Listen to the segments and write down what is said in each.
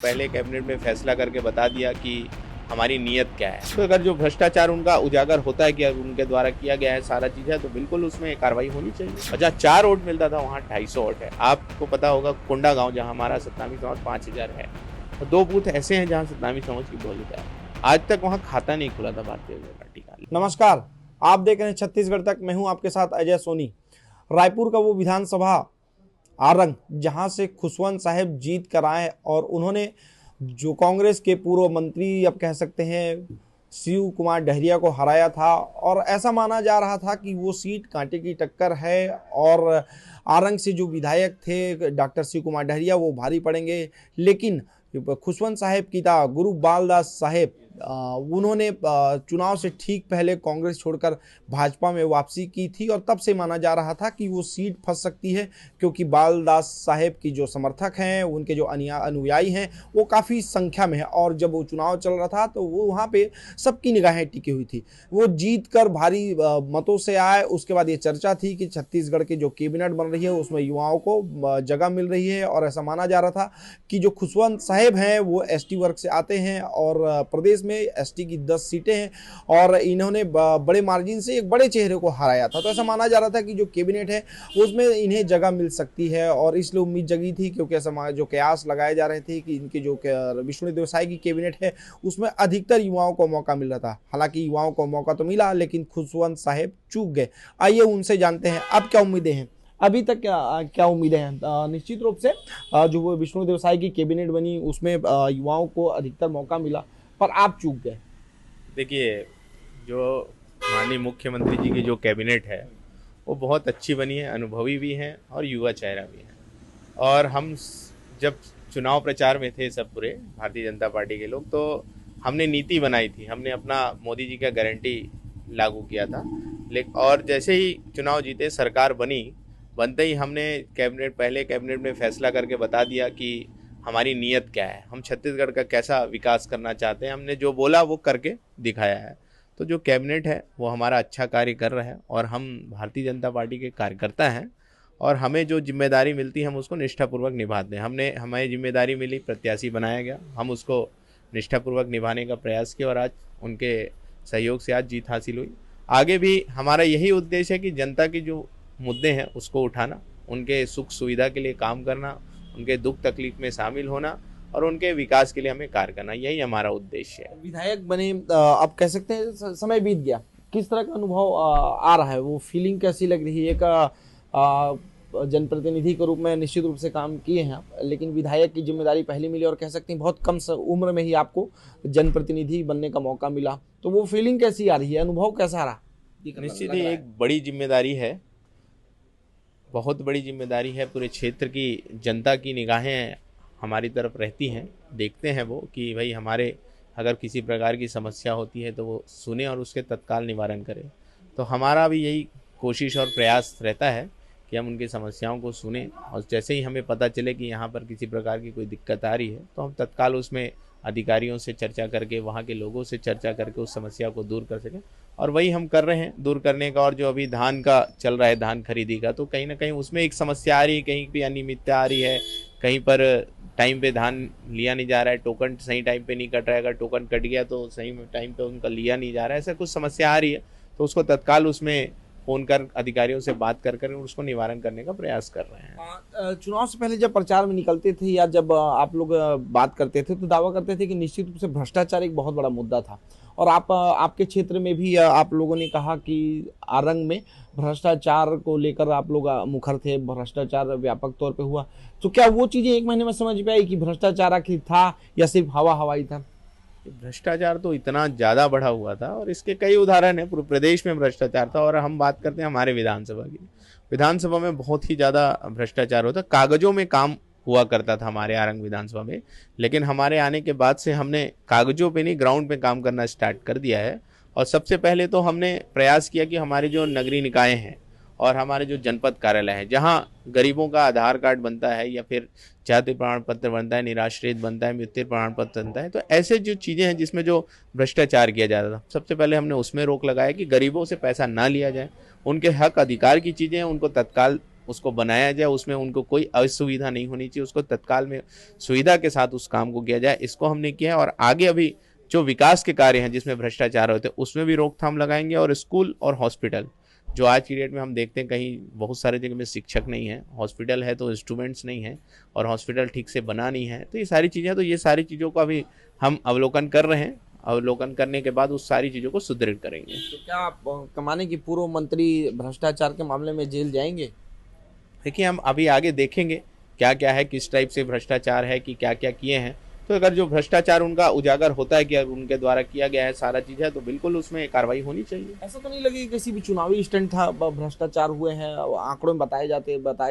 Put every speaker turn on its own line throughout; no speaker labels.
पहले कैबिनेट में फैसला करके बता दिया कि हमारी नीयत क्या है। तो अगर जो भ्रष्टाचार उनका उजागर होता है कि उनके द्वारा किया गया है सारा चीज है, तो बिल्कुल उसमें कार्रवाई होनी चाहिए। और जहाँ 4 वोट मिलता था वहाँ 250 वोट है। आपको पता होगा कोंडा गांव जहाँ हमारा सतनामी समाज 5000 है, और 2 बूथ ऐसे हैं जहाँ सतनामी समाज की बहुलता है। आज तक वहाँ खाता नहीं खुला था भारतीय जनता पार्टी का।
नमस्कार, आप देख रहे हैं छत्तीसगढ़ तक। मैं हूं आपके साथ अजय सोनी। रायपुर का वो विधानसभा आरंग जहां से खुशवंत साहब जीत कर आए और उन्होंने जो कांग्रेस के पूर्व मंत्री अब कह सकते हैं शिव कुमार डहरिया को हराया था, और ऐसा माना जा रहा था कि वो सीट कांटे की टक्कर है और आरंग से जो विधायक थे डॉक्टर शिव कुमार डहरिया वो भारी पड़ेंगे। लेकिन खुशवंत साहब की था गुरु बालदास साहेब, उन्होंने चुनाव से ठीक पहले कांग्रेस छोड़कर भाजपा में वापसी की थी, और तब से माना जा रहा था कि वो सीट फंस सकती है, क्योंकि बालदास साहेब की जो समर्थक हैं, उनके जो अनुयायी हैं, वो काफ़ी संख्या में है। और जब वो चुनाव चल रहा था तो वो वहाँ पे सबकी निगाहें टिकी हुई थी। वो जीत कर भारी मतों से आए। उसके बाद ये चर्चा थी कि छत्तीसगढ़ की जो कैबिनेट बन रही है उसमें युवाओं को जगह मिल रही है, और ऐसा माना जा रहा था कि जो खुशवंत साहेब हैं वो एसटी वर्ग से आते हैं, और प्रदेश में एसटी की 10 सीटें हैं, और इन्होंने बड़े मार्जिन से एक बड़े चेहरे को हराया था। तो ऐसा माना जा रहा था कि जो कैबिनेट है उसमें इन्हें जगह मिल सकती है, और इसलिए उम्मीद जगी थी, क्योंकि ऐसा जो कयास लगाए जा रहे थे कि इनके जो विष्णु देसाई की कैबिनेट है उसमें अधिकतर युवाओं को मौका मिल रहा था। हालांकि युवाओं को मौका तो मिला, लेकिन खुशवंत साहेब चूक गए। आइए उनसे जानते हैं अब क्या उम्मीदें हैं, अभी तक क्या उम्मीदें हैं। निश्चित रूप से जो वो विष्णु देसाई की कैबिनेट बनी उसमें युवाओं को अधिकतर मौका मिला, पर आप चूक गए।
देखिए, जो माननीय मुख्यमंत्री जी की जो कैबिनेट है वो बहुत अच्छी बनी है, अनुभवी भी हैं और युवा चेहरा भी है। और हम जब चुनाव प्रचार में थे सब पूरे भारतीय जनता पार्टी के लोग, तो हमने नीति बनाई थी, हमने अपना मोदी जी का गारंटी लागू किया था। लेकिन और जैसे ही चुनाव जीते, सरकार बनते ही हमने पहले कैबिनेट में फैसला करके बता दिया कि हमारी नीयत क्या है, हम छत्तीसगढ़ का कैसा विकास करना चाहते हैं। हमने जो बोला वो करके दिखाया है। तो जो कैबिनेट है वो हमारा अच्छा कार्य कर रहा है, और हम भारतीय जनता पार्टी के कार्यकर्ता हैं, और हमें जो जिम्मेदारी मिलती है हम उसको निष्ठापूर्वक निभाते हैं। हमें जिम्मेदारी मिली, प्रत्याशी बनाया गया, हम उसको निष्ठापूर्वक निभाने का प्रयास किया, और आज उनके सहयोग से आज जीत हासिल हुई। आगे भी हमारा यही उद्देश्य है कि जनता की जो मुद्दे हैं उसको उठाना, उनके सुख सुविधा के लिए काम करना, उनके दुख तकलीफ में शामिल होना, और उनके विकास के लिए हमें कार्य करना, यही हमारा उद्देश्य है।
विधायक बने, आप कह सकते हैं समय बीत गया, किस तरह का अनुभव आ रहा है, वो फीलिंग कैसी लग रही है? एक जनप्रतिनिधि के रूप में निश्चित रूप से काम किए हैं आप, लेकिन विधायक की जिम्मेदारी पहले मिली, और कह सकते हैं बहुत कम उम्र में ही आपको जनप्रतिनिधि बनने का मौका मिला, तो वो फीलिंग कैसी आ रही है, अनुभव कैसा रहा?
निश्चित ही एक बड़ी जिम्मेदारी है, बहुत बड़ी जिम्मेदारी है। पूरे क्षेत्र की जनता की निगाहें हमारी तरफ रहती हैं, देखते हैं वो कि भाई हमारे अगर किसी प्रकार की समस्या होती है तो वो सुने और उसके तत्काल निवारण करें। तो हमारा भी यही कोशिश और प्रयास रहता है कि हम उनकी समस्याओं को सुने, और जैसे ही हमें पता चले कि यहाँ पर किसी प्रकार की कोई दिक्कत आ रही है तो हम तत्काल उसमें अधिकारियों से चर्चा करके, वहाँ के लोगों से चर्चा करके उस समस्या को दूर कर सकें। और वही हम कर रहे हैं, दूर करने का। और जो अभी धान का चल रहा है, धान खरीदी का, तो कहीं ना कहीं उसमें एक समस्या आ रही है, कहीं भी अनियमितता आ रही है, कहीं पर टाइम पे धान लिया नहीं जा रहा है, टोकन सही टाइम पे नहीं कट रहा है, अगर टोकन कट गया तो सही टाइम पे उनका लिया नहीं जा रहा है, ऐसा कुछ समस्या आ रही है। तो उसको तत्काल उसमें फ़ोन कर अधिकारियों से बात कर उसको निवारण करने का प्रयास कर रहे हैं।
चुनाव से पहले जब प्रचार में निकलते थे या जब आप लोग बात करते थे तो दावा करते थे कि निश्चित रूप से भ्रष्टाचार एक बहुत बड़ा मुद्दा था, और आपके क्षेत्र में भी आप लोगों ने कहा कि आरंग में भ्रष्टाचार को लेकर आप लोग मुखर थे, भ्रष्टाचार व्यापक तौर पे हुआ। तो क्या वो चीज़ें 1 महीने में समझ में आई कि भ्रष्टाचार आखिर था या सिर्फ हवा हवाई था?
भ्रष्टाचार तो इतना ज़्यादा बढ़ा हुआ था, और इसके कई उदाहरण हैं। पूरे प्रदेश में भ्रष्टाचार था, और हम बात करते हैं हमारे विधानसभा की। विधानसभा में बहुत ही ज़्यादा भ्रष्टाचार होता, कागजों में काम हुआ करता था हमारे आरंग विधानसभा में। लेकिन हमारे आने के बाद से हमने कागजों पे नहीं, ग्राउंड पे काम करना स्टार्ट कर दिया है। और सबसे पहले तो हमने प्रयास किया कि हमारे जो नगरीय निकाय हैं और हमारे जो जनपद कार्यालय है, जहाँ गरीबों का आधार कार्ड बनता है, या फिर जाति प्रमाण पत्र बनता है, निराश्रित बनता है, मृत्यु प्रमाण पत्र बनता है, तो ऐसे जो चीज़ें हैं जिसमें जो भ्रष्टाचार किया जाता था, सबसे पहले हमने उसमें रोक लगाया कि गरीबों से पैसा ना लिया जाए, उनके हक अधिकार की चीज़ें हैं उनको तत्काल उसको बनाया जाए, उसमें उनको कोई असुविधा नहीं होनी चाहिए, उसको तत्काल में सुविधा के साथ उस काम को किया जाए, इसको हमने किया है। और आगे अभी जो विकास के कार्य हैं जिसमें भ्रष्टाचार होते हैं उसमें भी रोकथाम लगाएंगे। और स्कूल और हॉस्पिटल, जो आज की डेट में हम देखते हैं कहीं बहुत सारे जगह में शिक्षक नहीं है, हॉस्पिटल है तो इंस्ट्रूमेंट्स नहीं है, और हॉस्पिटल ठीक से बना नहीं है, तो ये सारी चीज़ें, तो ये सारी चीज़ों का भी हम अवलोकन कर रहे हैं। अवलोकन करने के बाद उस सारी चीज़ों को सुदृढ़ करेंगे।
तो क्या आप कमाने की पूर्व मंत्री भ्रष्टाचार के मामले में जेल जाएंगे?
देखिए, हम अभी आगे देखेंगे क्या क्या है, किस टाइप से भ्रष्टाचार है, कि क्या क्या किए हैं। तो अगर जो भ्रष्टाचार उनका उजागर होता है कि उनके द्वारा किया गया है सारा चीज़ है, तो बिल्कुल उसमें कार्रवाई होनी चाहिए।
ऐसा तो नहीं लगे कि किसी भी चुनावी स्टंट था, भ्रष्टाचार हुए हैं, आंकड़ों में बताए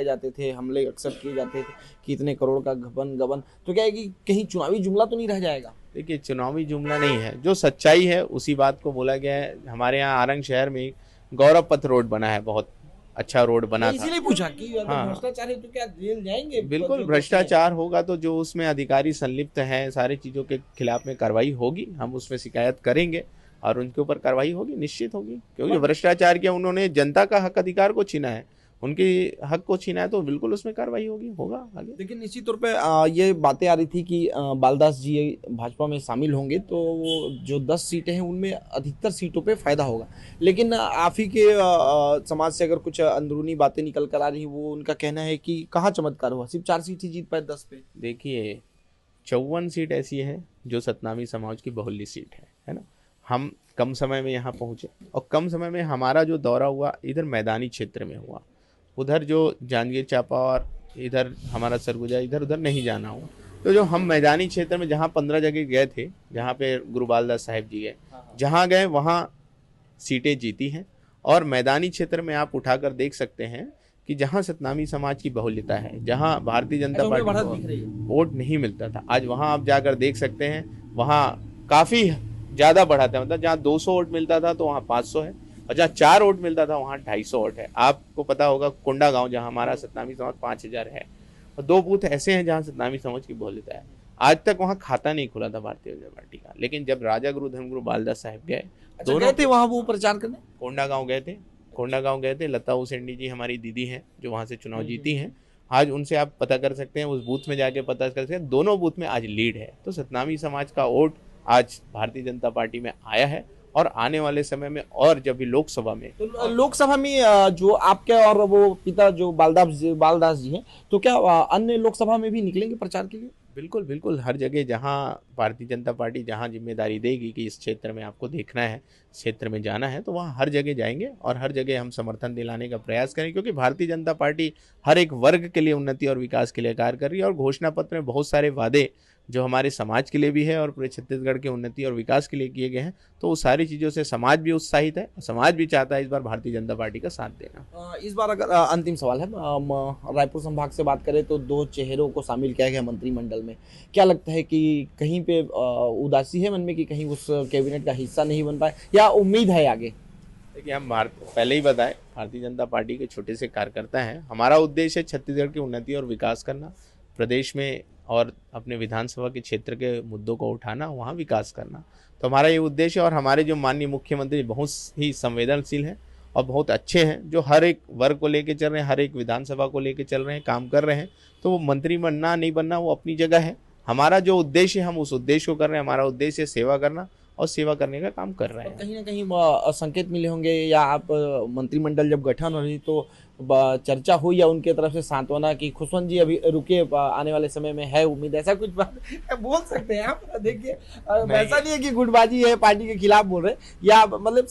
जाते थे, हमले अक्सर किए जाते थे कि इतने करोड़ का गबन, तो क्या है कि कहीं चुनावी जुमला तो नहीं रह जाएगा?
देखिए, चुनावी जुमला नहीं है, जो सच्चाई है उसी बात को बोला गया है। हमारे यहाँ आरंग शहर में गौरव पथ रोड बना है, बहुत अच्छा रोड बना था।
इसीलिए पूछा कि अगर
हाँ,
भ्रष्टाचार है तो क्या जेल जाएंगे?
बिल्कुल भ्रष्टाचार होगा तो जो उसमें अधिकारी संलिप्त हैं सारी चीज़ों के खिलाफ में कार्रवाई होगी, हम उसमें शिकायत करेंगे और उनके ऊपर कार्रवाई होगी, निश्चित होगी। क्योंकि भ्रष्टाचार किया, उन्होंने जनता का हक अधिकार को छीना है, उनकी हक को छीना है, तो बिल्कुल उसमें कार्रवाई होगी, होगा आगे।
लेकिन निश्चित तौर पे ये बातें आ रही थी कि बालदास जी भाजपा में शामिल होंगे तो वो जो 10 सीटें हैं उनमें अधिकतर सीटों पे फायदा होगा। लेकिन आप ही के समाज से अगर कुछ अंदरूनी बातें निकल कर आ रही, वो उनका कहना है कि कहाँ चमत्कार हुआ, सिर्फ 4 सीट ही जीत पाए 10 पे।
देखिए, 54 सीट ऐसी है जो सतनामी समाज की बहुल्य सीट है ना। हम कम समय में यहाँ पहुँचे, और कम समय में हमारा जो दौरा हुआ इधर मैदानी क्षेत्र में हुआ, उधर जो जांजगीर चांपा और इधर हमारा सरगुजा इधर उधर नहीं जाना हुआ। तो जो हम मैदानी क्षेत्र में जहाँ 15 जगह गए थे, जहाँ पे गुरु बालदास साहिब जी गए, जहाँ गए वहाँ सीटें जीती हैं। और मैदानी क्षेत्र में आप उठाकर देख सकते हैं कि जहाँ सतनामी समाज की बहुल्यता है, जहाँ भारतीय जनता पार्टी को वोट नहीं मिलता था, आज वहाँ आप जाकर देख सकते हैं, वहाँ काफ़ी ज़्यादा बढ़ाता है। मतलब जहाँ 200 वोट मिलता था तो वहाँ 500 है, और जहाँ 4 वोट मिलता था वहाँ 250 वोट है। आपको पता होगा कोंडा गांव जहाँ हमारा सतनामी समाज 5000 है, और 2 बूथ ऐसे हैं जहाँ सतनामी समाज की बहुल्यता है। आज तक वहाँ खाता नहीं खुला था भारतीय जनता पार्टी का, लेकिन जब राजा गुरु धर्मगुरु बालदास साहिब गए,
दोनों थे वहाँ वो प्रचार करने,
कोंडा गांव गए थे। लता उसेंडी जी हमारी दीदी हैं जो वहाँ से चुनाव जीती हैं। आज उनसे आप पता कर सकते हैं, उस बूथ में जाके पता कर सकते हैं, दोनों बूथ में आज लीड है। तो सतनामी समाज का वोट आज भारतीय जनता पार्टी में आया है, और आने वाले समय में, और जब भी लोकसभा में,
तो लोकसभा में जो आपके और वो पिता जो बालदास जी हैं, तो क्या अन्य लोकसभा में भी निकलेंगे प्रचार के लिए?
बिल्कुल बिल्कुल, हर जगह जहाँ भारतीय जनता पार्टी जहाँ जिम्मेदारी देगी कि इस क्षेत्र में आपको देखना है, इस क्षेत्र में जाना है, तो वहाँ हर जगह जाएंगे और हर जगह हम समर्थन दिलाने का प्रयास करेंगे। क्योंकि भारतीय जनता पार्टी हर एक वर्ग के लिए उन्नति और विकास के लिए कार्य कर रही है, और घोषणा पत्र में बहुत सारे वादे जो हमारे समाज के लिए भी है और पूरे छत्तीसगढ़ के उन्नति और विकास के लिए किए गए हैं। तो वो सारी चीज़ों से समाज भी उत्साहित है, समाज भी चाहता है इस बार भारतीय जनता पार्टी का साथ देना।
इस बार अगर अंतिम सवाल है, रायपुर संभाग से बात करें तो 2 चेहरों को शामिल किया गया मंत्रिमंडल में। क्या लगता है कि कहीं पे उदासी है मन में कि कहीं उस कैबिनेट का हिस्सा नहीं बन पाए, या उम्मीद है आगे?
देखिए, हम पहले ही बताए, भारतीय जनता पार्टी के छोटे से कार्यकर्ता हैं। हमारा उद्देश्य है छत्तीसगढ़ की उन्नति और विकास करना, प्रदेश में और अपने विधानसभा के क्षेत्र के मुद्दों को उठाना, वहाँ विकास करना। तो हमारा ये उद्देश्य है। और हमारे जो माननीय मुख्यमंत्री बहुत ही संवेदनशील हैं और बहुत अच्छे हैं, जो हर एक वर्ग को लेके चल रहे हैं, हर एक विधानसभा को लेके चल रहे हैं, काम कर रहे हैं। तो वो मंत्री बनना नहीं बनना वो अपनी जगह है। हमारा जो उद्देश्य है हम उस उद्देश्य को कर रहे हैं। हमारा उद्देश्य है सेवा करना, और सेवा करने का काम कर रहे हैं।
कहीं ना कहीं संकेत मिले होंगे, या आप मंत्रिमंडल जब गठन हो रही तो चर्चा हुई या उनके तरफ से सांत्वना कि खुशवंत जी अभी रुके, आने वाले समय में है उम्मीद, ऐसा कुछ बात बोल सकते हैं आप? देखिए, ऐसा नहीं है कि गुटबाजी है, पार्टी के खिलाफ बोल रहे, या मतलब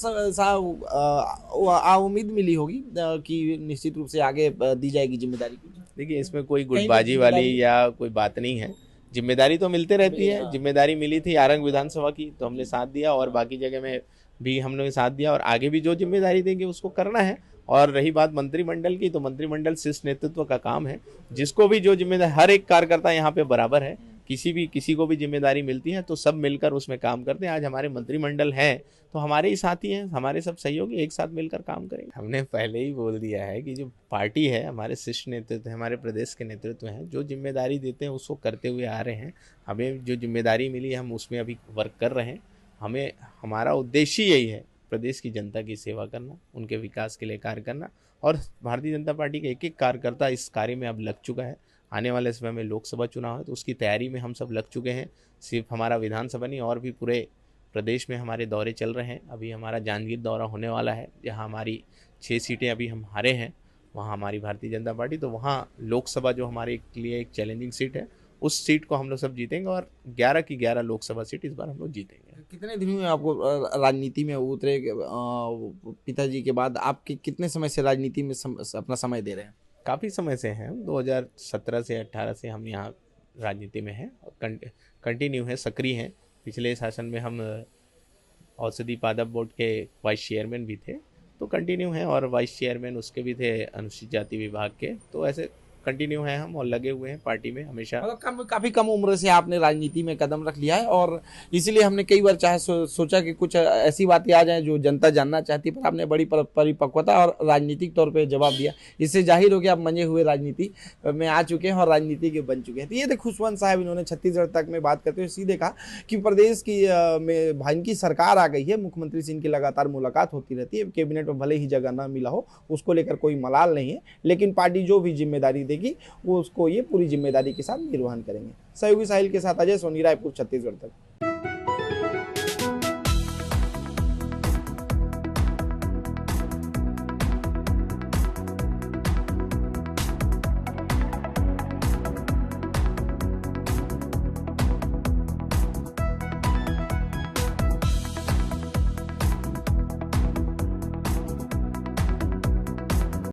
उम्मीद मिली होगी कि निश्चित रूप से आगे दी जाएगी जिम्मेदारी?
देखिए, इसमें कोई गुटबाजी वाली या कोई बात नहीं है। जिम्मेदारी तो मिलते रहती है। जिम्मेदारी मिली थी आरंग विधानसभा की, तो हमने साथ दिया, और बाकी जगह में भी हमने साथ दिया, और आगे भी जो जिम्मेदारी देंगे उसको करना है। और रही बात मंत्रिमंडल की, तो मंत्रिमंडल शीर्ष नेतृत्व का काम है, जिसको भी जो जिम्मेदारी, हर एक कार्यकर्ता यहाँ पे बराबर है, किसी को भी जिम्मेदारी मिलती है तो सब मिलकर उसमें काम करते हैं। आज हमारे मंत्रिमंडल हैं तो हमारे ही साथी हैं, हमारे सब सहयोगी एक साथ मिलकर काम करेंगे। हमने पहले ही बोल दिया है कि जो पार्टी है, हमारे शीर्ष नेतृत्व है, हमारे प्रदेश के नेतृत्व हैं, जो जिम्मेदारी देते हैं उसको करते हुए आ रहे हैं। हमें जो जिम्मेदारी मिली है हम उसमें अभी वर्क कर रहे हैं। हमारा उद्देश्य यही है, प्रदेश की जनता की सेवा करना, उनके विकास के लिए कार्य करना, और भारतीय जनता पार्टी का एक एक कार्यकर्ता इस कार्य में अब लग चुका है। आने वाले समय में लोकसभा चुनाव है तो उसकी तैयारी में हम सब लग चुके हैं। सिर्फ हमारा विधानसभा नहीं, और भी पूरे प्रदेश में हमारे दौरे चल रहे हैं। अभी हमारा जांजगीर दौरा होने वाला है, जहां हमारी 6 सीटें अभी हम हारे हैं, वहाँ हमारी भारतीय जनता पार्टी, तो वहाँ लोकसभा जो हमारे लिए एक चैलेंजिंग सीट है, उस सीट को हम लोग सब जीतेंगे और 11 की 11 लोकसभा सीट इस बार हम लोग जीतेंगे।
कितने दिन हुए आपको राजनीति में उतरे पिताजी के बाद? आपके कितने समय से राजनीति में अपना समय दे रहे हैं?
काफ़ी समय से हैं, 2017 से 18 से हम यहाँ राजनीति में हैं और कंटिन्यू है, सक्रिय हैं। पिछले शासन में हम औषधि पादप बोर्ड के वाइस चेयरमैन भी थे, तो कंटिन्यू हैं, और वाइस चेयरमैन उसके भी थे अनुसूचित जाति विभाग के। तो ऐसे कंटिन्यू हैं हम और लगे हुए हैं पार्टी में हमेशा।
मतलब काफी कम उम्र से आपने राजनीति में कदम रख लिया है, और इसीलिए हमने कई बार चाहे सोचा कि कुछ ऐसी बातें आ जाएं जो जनता जानना चाहती है, पर आपने बड़ी परिपक्वता और राजनीतिक तौर पे जवाब दिया। इससे जाहिर हो कि आप मंजे हुए राजनीति में आ चुके हैं और राजनीति के बन चुके हैं। तो ये थे खुशवंत साहब, इन्होंने छत्तीसगढ़ तक में बात करते हुए सीधे कहा कि प्रदेश की में भाई की सरकार आ गई है, मुख्यमंत्री से इनकी लगातार मुलाकात होती रहती है, कैबिनेट में भले ही जगह ना मिला हो, उसको लेकर कोई मलाल नहीं है, लेकिन पार्टी जो भी जिम्मेदारी देगी वो उसको ये पूरी जिम्मेदारी के साथ निर्वहन करेंगे। सहयोगी साहिल के साथ अजय सोनी, रायपुर, छत्तीसगढ़ तक।